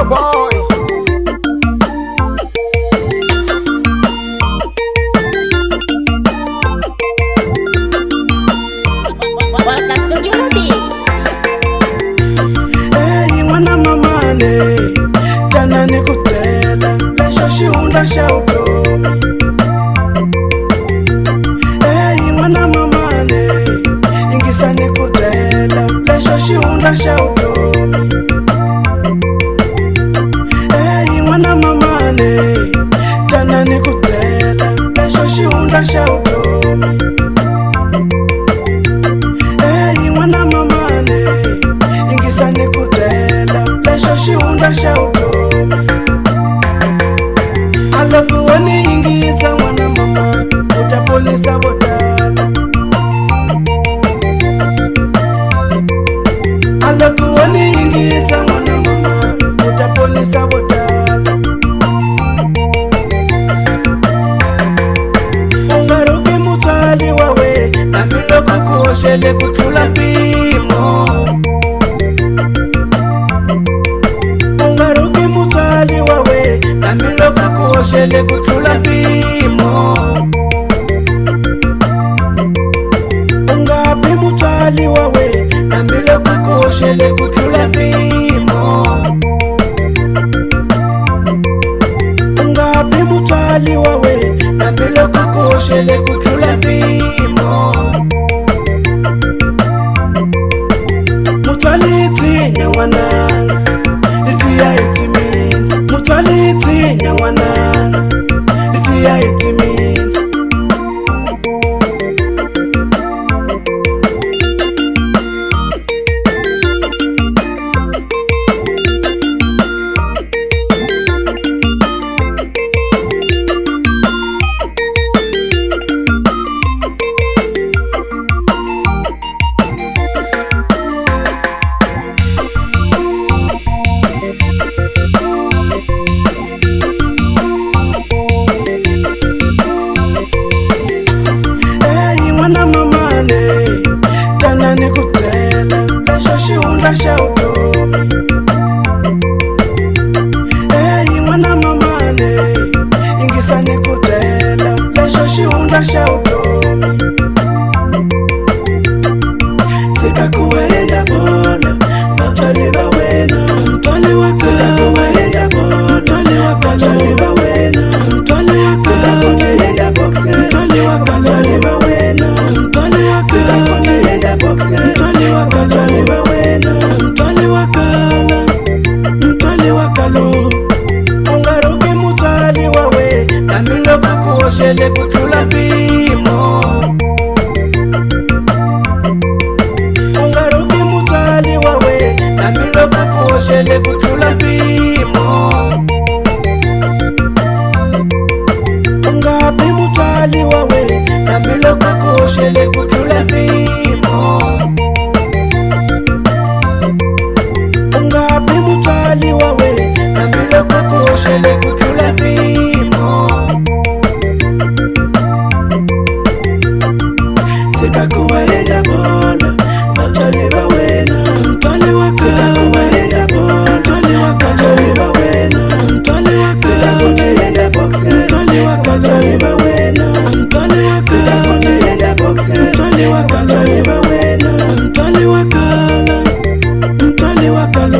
boy. Hey, mwana mamane, jana nikutela, lesho shihunda sha utomi. Hey, mwana mamane, ingisa nikutela, lesho shihunda sha utomi. Hey, mwana mamane, jana nikutela, lesho shihunda sha utomi. Hey, mwana mamane, ingisa nikutela, lesho shihunda sha utomi. Alokuwani ingisa mwana mama, utaponisa botala. Alokuwani ingisa mwana mama, utaponisa botala. Ungaruki mutwali wawe, namiloko kuoshele kutula pimo. Ungaruki mutwali wawe, namiloko kuoshele kutula pimo. Ungapi mutwali wawe, namiloko kuoshele kutula pimo. Ungapi mutwali wawe, namiloko kuoshele kutula pimo. Mutwali itinya mwananga, itia it means. Mutwali itinya mwananga, itia it means. Hey, mwana mamane, jana nikutela, lesho shihunda sha utomi. Hey, mwana mamane, ingisa nikutela, lesho shihunda sha utomi. Sikakuwenda bona, batwali bawena, mtwali wakala. Sikakuwenda bona, mtwali wakala. Batwali bawena, mtwali wakala. Sikakutenda boxe, mtwali wakala. Batwali bawena, mtwali wakala. Sikakutenda boxe, mtwali wakala. Batwali bawena, mtwali wakala. Mtwali wakala. Ungaruki mutwali wawe, namiloko kuoshele kutula pimo. Ungaruki mutwali wawe, namiloko kuoshele kutula pimo. Ungapi mutwali wawe, namiloko kuoshele kutula pimo. Ungapi mutwali wawe, namiloko kuoshele kutula pimo. Sikakuwenda bona, batwali bawena, mtwali wakala. Sikakuwenda bona, mtwali wakala. Batwali bawena, mtwali wakala. Sikakutenda boxe, mtwali wakala. Batwali bawena, mtwali wakala. Sikakutenda boxe, mtwali wakala. Batwali bawena, mtwali wakala. Mtwali wakala.